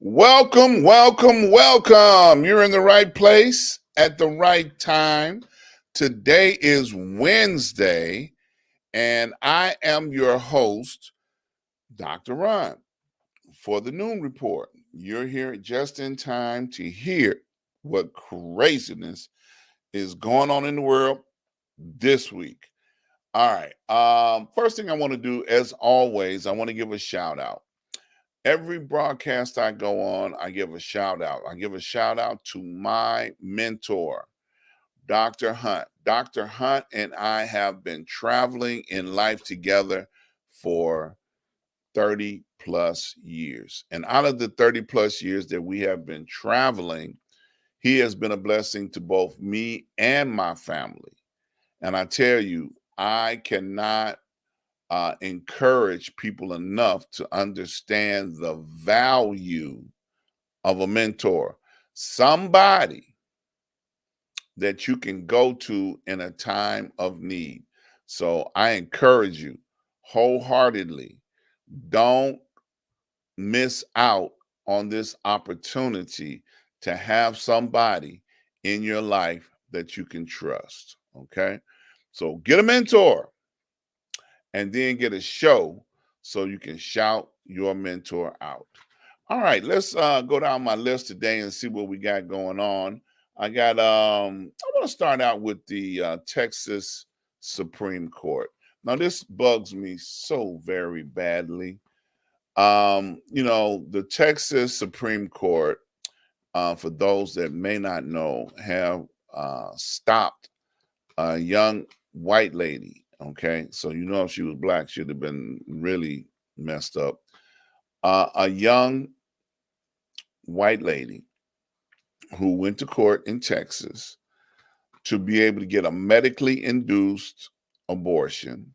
Welcome, welcome, welcome. You're in the right place at the right time. Today is Wednesday, and I am your host, Dr. Ron, for the Noon Report. You're here just in time to hear what craziness is going on in the world this week. All right. First thing I want to do, as always, I want to give a shout out. Every broadcast I go on, I give a shout out. I give a shout out to my mentor, Dr. Hunt. Dr. Hunt and I have been traveling in life together for 30 plus years. And out of the 30 plus years that we have been traveling, he has been a blessing to both me and my family. And I tell you, I cannot encourage people enough to understand the value of a mentor, somebody that you can go to in a time of need. So I encourage you wholeheartedly, don't miss out on this opportunity to have somebody in your life that you can trust. Okay. So get a mentor and then get a show so you can shout your mentor out. All right, let's go down my list today and see what we got going on. I want to start out with the Texas Supreme Court. Now, this bugs me so very badly. The Texas Supreme Court, for those that may not know, have stopped a young white lady. Okay, so if she was black, she'd have been really messed up. A young white lady who went to court in Texas to be able to get a medically induced abortion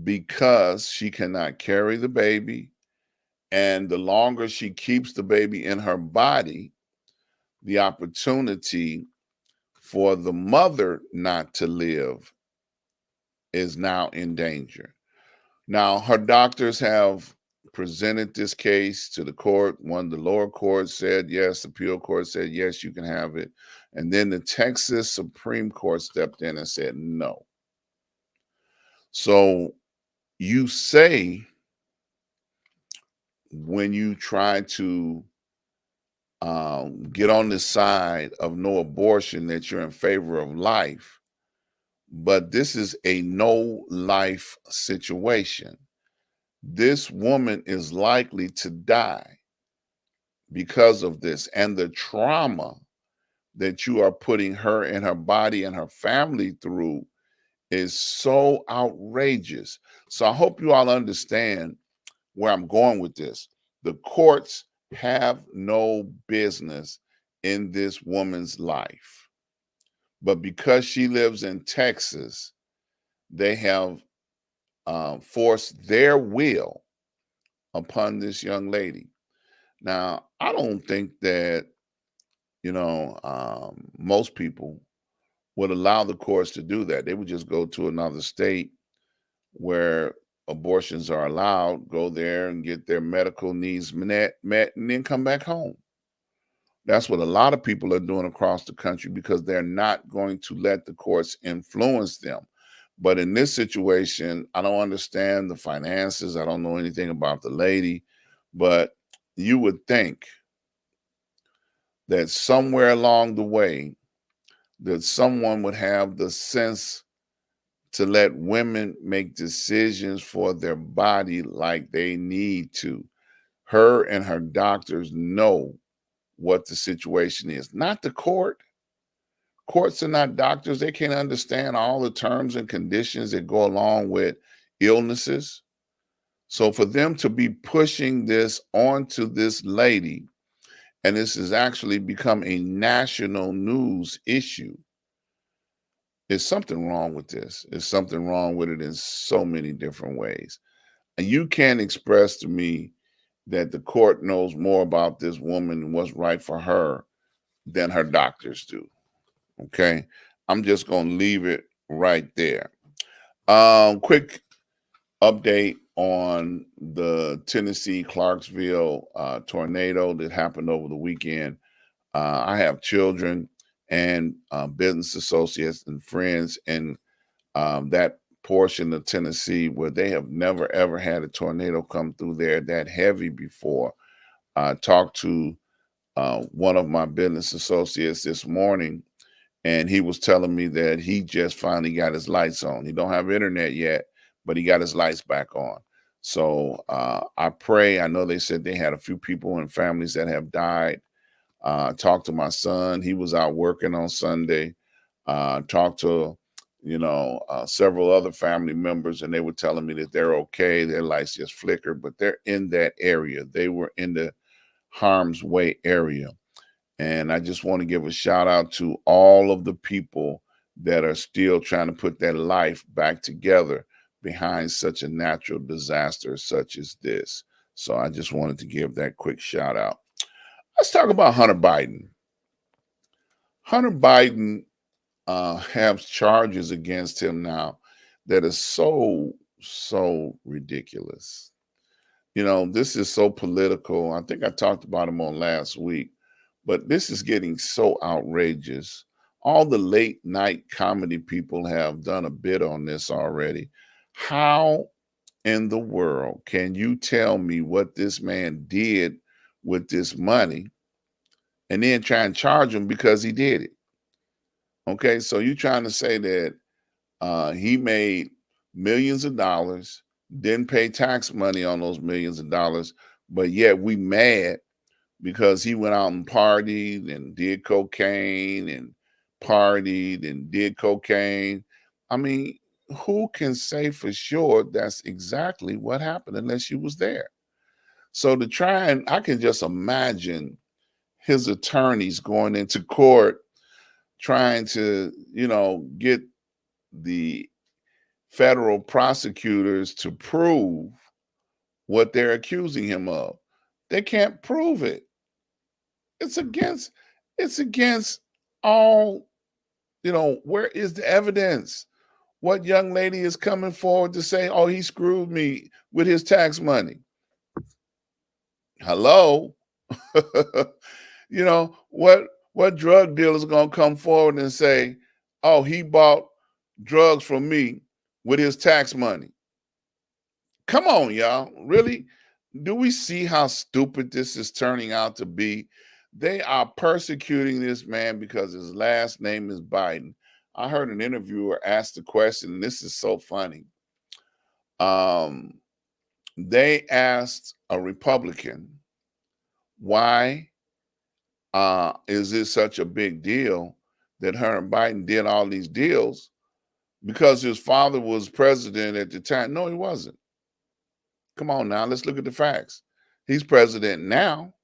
because she cannot carry the baby. And the longer she keeps the baby in her body, the opportunity for the mother not to live is now in danger. Now, her doctors have presented this case to the court. The lower court said yes, the appeal court said yes, you can have it. And then the Texas Supreme Court stepped in and said no. So you say when you try to get on the side of no abortion that you're in favor of life, but this is a no life situation. This woman is likely to die because of this, and the trauma that you are putting her and her body and her family through is so outrageous. So I hope you all understand where I'm going with this. The courts have no business in this woman's life, but because she lives in Texas, they have forced their will upon this young lady. Now, I don't think that, most people would allow the courts to do that. They would just go to another state where abortions are allowed, go there and get their medical needs met, and then come back home. That's what a lot of people are doing across the country because they're not going to let the courts influence them. But in this situation, I don't understand the finances. I don't know anything about the lady, but you would think that somewhere along the way that someone would have the sense to let women make decisions for their body like they need to. Her and her doctors know what the situation is, not the court. Courts are not doctors. They can't understand all the terms and conditions that go along with illnesses. So for them to be pushing this onto this lady, and this has actually become a national news issue, there's something wrong with this. There's something wrong with it in so many different ways. And you can't express to me that the court knows more about this woman and what's right for her than her doctors do. Okay. I'm just going to leave it right there. Quick update on the Tennessee Clarksville tornado that happened over the weekend. I have children and business associates and friends in that portion of Tennessee where they have never ever had a tornado come through there that heavy before. I talked to one of my business associates this morning, and he was telling me that he just finally got his lights on. He don't have internet yet, but he got his lights back on. So I pray. I know they said they had a few people and families that have died. Talked to my son. He was out working on Sunday. Talked to, several other family members, and they were telling me that they're okay. Their lights just flickered, but they're in that area. They were in the harm's way area. And I just want to give a shout out to all of the people that are still trying to put their life back together behind such a natural disaster such as this. So I just wanted to give that quick shout out. Let's talk about Hunter Biden. Hunter Biden has charges against him now that is so ridiculous. This is so political. I think I talked about him on last week, but this is getting so outrageous. All the late night comedy people have done a bit on this already. How in the world can you tell me what this man did with this money and then try and charge him because he did it? Okay, so you're trying to say that he made millions of dollars, didn't pay tax money on those millions of dollars, but yet we mad because he went out and partied and did cocaine and partied and did cocaine. I mean, who can say for sure that's exactly what happened unless you was there? So to try and I can just imagine his attorneys going into court trying to, get the federal prosecutors to prove what they're accusing him of. They can't prove it. It's against it's against all, where is the evidence? What young lady is coming forward to say, "Oh, he screwed me with his tax money"? Hello? What drug dealer is going to come forward and say, "Oh, he bought drugs from me with his tax money"? Come on, y'all. Really? Do we see how stupid this is turning out to be? They are persecuting this man because his last name is Biden. I heard an interviewer ask the question, and this is so funny. They asked a Republican, why is this such a big deal that Hunter Biden did all these deals? Because his father was president at the time. No, he wasn't. Come on now, let's look at the facts. He's president now,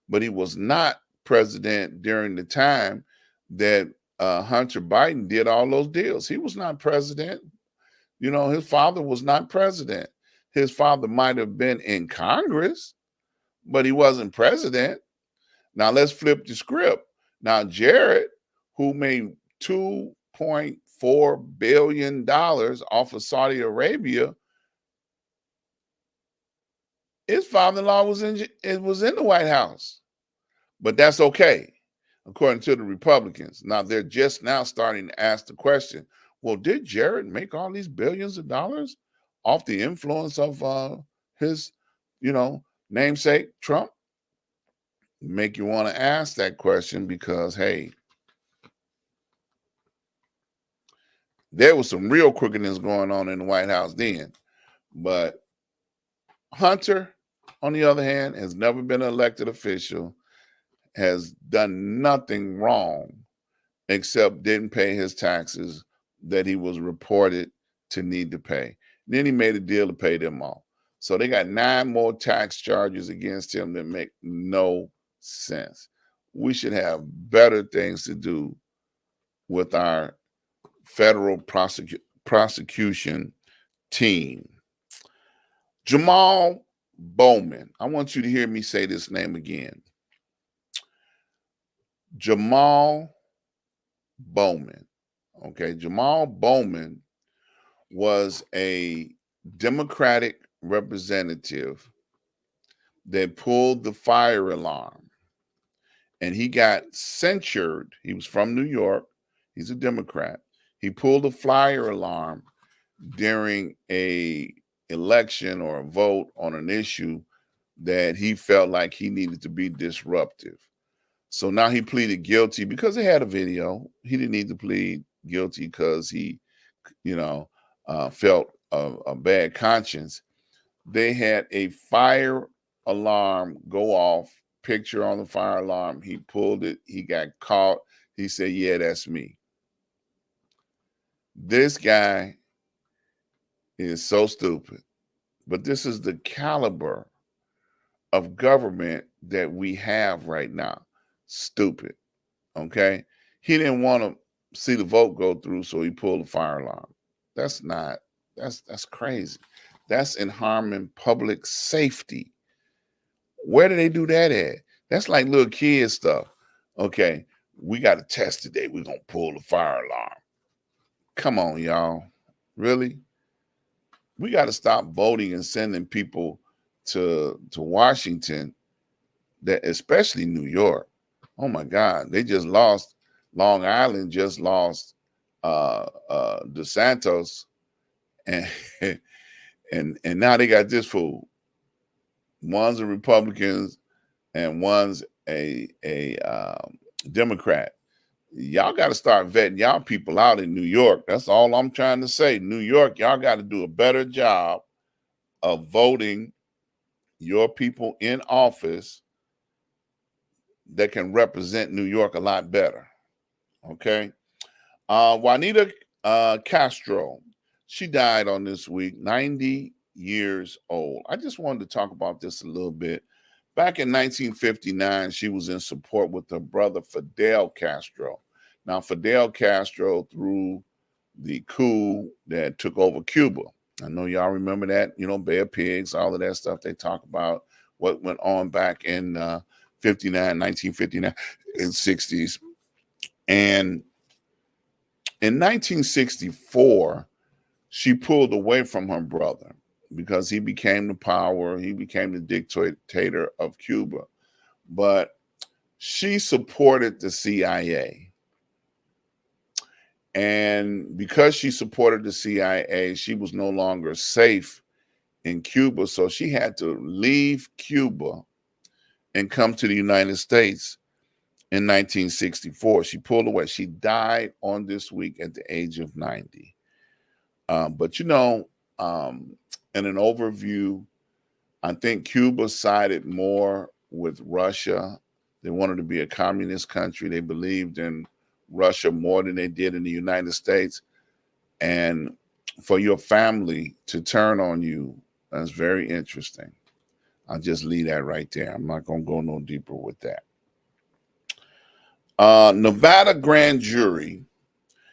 but he was not president during the time that Hunter Biden did all those deals. He was not president. His father was not president. His father might have been in Congress, but he wasn't president. Now let's flip the script. Now Jared, who made $2.4 billion off of Saudi Arabia, his father-in-law was in the White House. But that's okay, according to the Republicans. Now they're just now starting to ask the question, well, did Jared make all these billions of dollars off the influence of his, namesake Trump? Make you want to ask that question because, hey, there was some real crookedness going on in the White House then. But Hunter, on the other hand, has never been an elected official, has done nothing wrong except didn't pay his taxes that he was reported to need to pay. Then he made a deal to pay them all. So they got 9 more tax charges against him that make no sense. We should have better things to do with our federal prosecution team. Jamaal Bowman. I want you to hear me say this name again. Jamaal Bowman. Okay, Jamaal Bowman was a Democratic representative that pulled the fire alarm, and he got censured. He was from New York. He's a Democrat. He pulled the fire alarm during a election or a vote on an issue that he felt like he needed to be disruptive. So now he pleaded guilty because they had a video. He didn't need to plead guilty because he, felt a bad conscience. They had a fire alarm go off, picture on the fire alarm. He pulled it. He got caught. He said, "Yeah, that's me." This guy is so stupid. But this is the caliber of government that we have right now. Stupid. Okay. He didn't want to see the vote go through, so he pulled the fire alarm. That's crazy. That's in harming public safety. Where do they do that at? That's like little kid stuff. Okay, we got a test today. We're gonna pull the fire alarm. Come on, y'all. Really? We got to stop voting and sending people to Washington, that especially New York. Oh my God, they just lost. Long Island just lost DeSantos, and and now they got this fool. One's a Republican and one's a Democrat. Y'all got to start vetting y'all people out in New York. That's all I'm trying to say. New York, y'all got to do a better job of voting your people in office that can represent New York a lot better. Okay. Juanita Castro, she died on this week, 90 years old. I just wanted to talk about this a little bit. Back in 1959, she was in support with her brother Fidel Castro. Now, Fidel Castro threw the coup that took over Cuba. I know y'all remember that, Bay of Pigs, all of that stuff they talk about, what went on back in 1959, and 60s. And in 1964, she pulled away from her brother because he became the power. He became the dictator of Cuba. But she supported the CIA. And because she supported the CIA, she was no longer safe in Cuba. So she had to leave Cuba and come to the United States in 1964. She pulled away. She died on this week at the age of 90. But in an overview, I think Cuba sided more with Russia. They wanted to be a communist country. They believed in Russia more than they did in the United States. And for your family to turn on you, that's very interesting. I'll just leave that right there. I'm not going to go no deeper with that. Nevada grand jury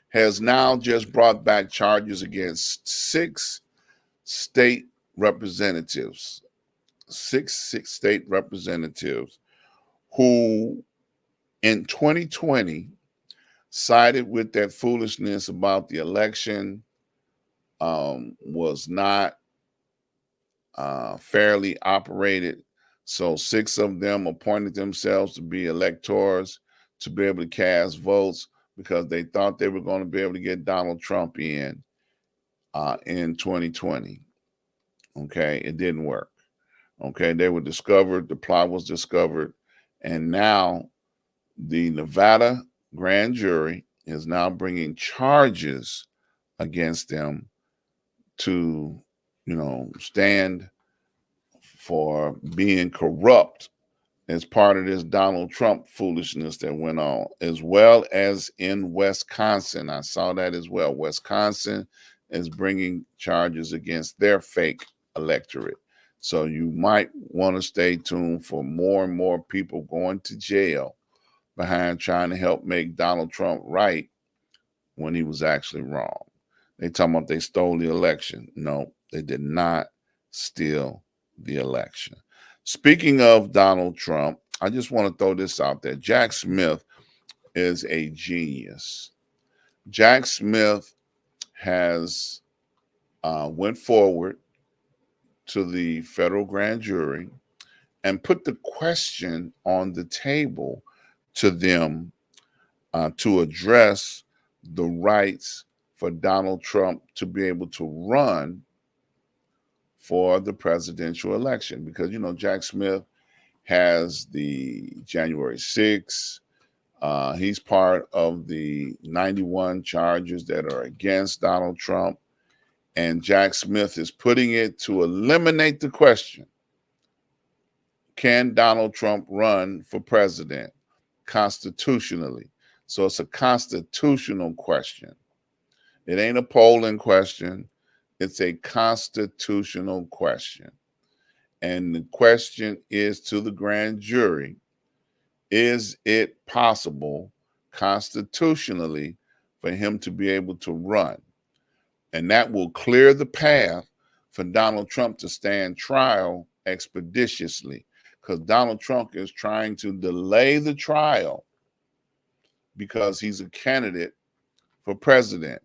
has now just brought back charges against six state representatives who in 2020 sided with that foolishness about the election was not fairly operated. So 6 of them appointed themselves to be electors to be able to cast votes because they thought they were going to be able to get Donald Trump in 2020. Okay, it didn't work. Okay, they were discovered, the plot was discovered, and now the Nevada grand jury is now bringing charges against them to, stand for being corrupt as part of this Donald Trump foolishness that went on, as well as in Wisconsin. I saw that as well. Wisconsin is bringing charges against their fake electorate. So you might want to stay tuned for more and more people going to jail behind trying to help make Donald Trump right when he was actually wrong. They talking about they stole the election. No, they did not steal the election. Speaking of Donald Trump, I just want to throw this out there. Jack Smith is a genius. Jack Smith has went forward to the federal grand jury and put the question on the table to them to address the rights for Donald Trump to be able to run for the presidential election. Because, Jack Smith has the January 6th. He's part of the 91 charges that are against Donald Trump. And Jack Smith is putting it to eliminate the question: can Donald Trump run for president constitutionally? So it's a constitutional question. It ain't a polling question. It's a constitutional question. And the question is to the grand jury: is it possible constitutionally for him to be able to run? And that will clear the path for Donald Trump to stand trial expeditiously, because Donald Trump is trying to delay the trial because he's a candidate for president.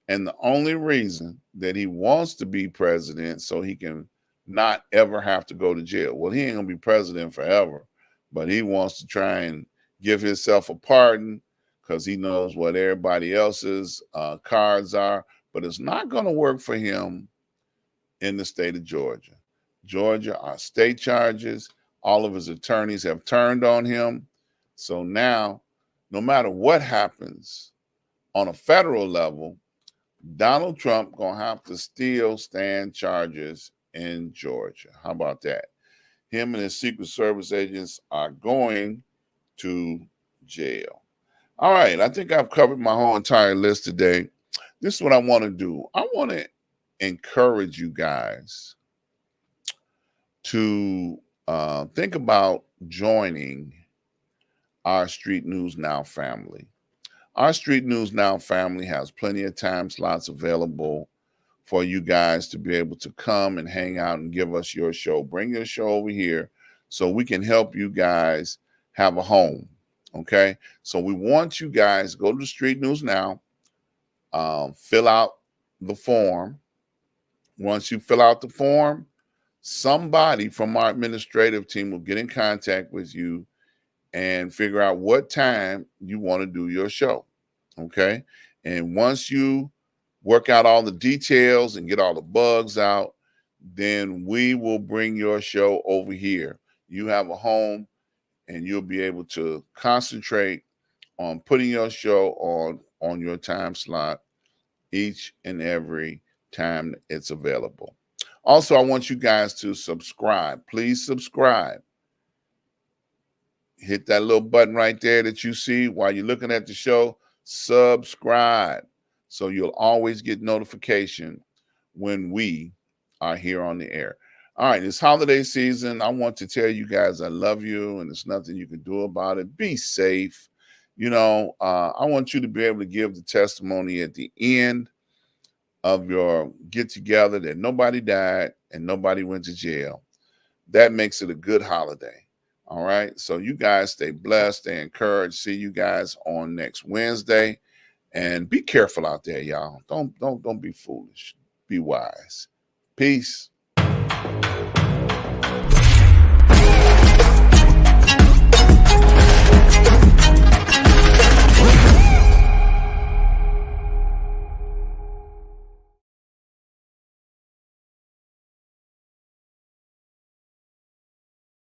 And the only reason that he wants to be president so he can not ever have to go to jail. Well, he ain't gonna be president forever, but he wants to try and give himself a pardon because he knows what everybody else's cards are. But it's not gonna work for him in the state of Georgia. Georgia are state charges. All of his attorneys have turned on him. So now, no matter what happens on a federal level, Donald Trump gonna have to still stand charges in Georgia. How about that? Him and his Secret Service agents are going to jail. All right, I think I've covered my whole entire list today. This is what I want to do. I want to encourage you guys to think about joining our Street News Now family. Our Street News Now family has plenty of time slots available for you guys to be able to come and hang out and give us your show. Bring your show over here so we can help you guys have a home, okay? So we want you guys to go to the Street News Now, fill out the form. Once you fill out the form, somebody from our administrative team will get in contact with you and figure out what time you want to do your show, okay? And once you work out all the details and get all the bugs out, then we will bring your show over here. You have a home and you'll be able to concentrate on putting your show on your time slot each and every time it's available. Also, I want you guys to subscribe. Please subscribe. Hit that little button right there that you see while you're looking at the show. Subscribe so you'll always get notification when we are here on the air. All right, it's holiday season. I want to tell you guys I love you, and there's nothing you can do about it. Be safe. I want you to be able to give the testimony at the end of your get-together that nobody died and nobody went to jail. That makes it a good holiday. All right, so you guys stay blessed, stay encouraged. See you guys on next Wednesday, and be careful out there, y'all. Don't be foolish. Be wise. Peace.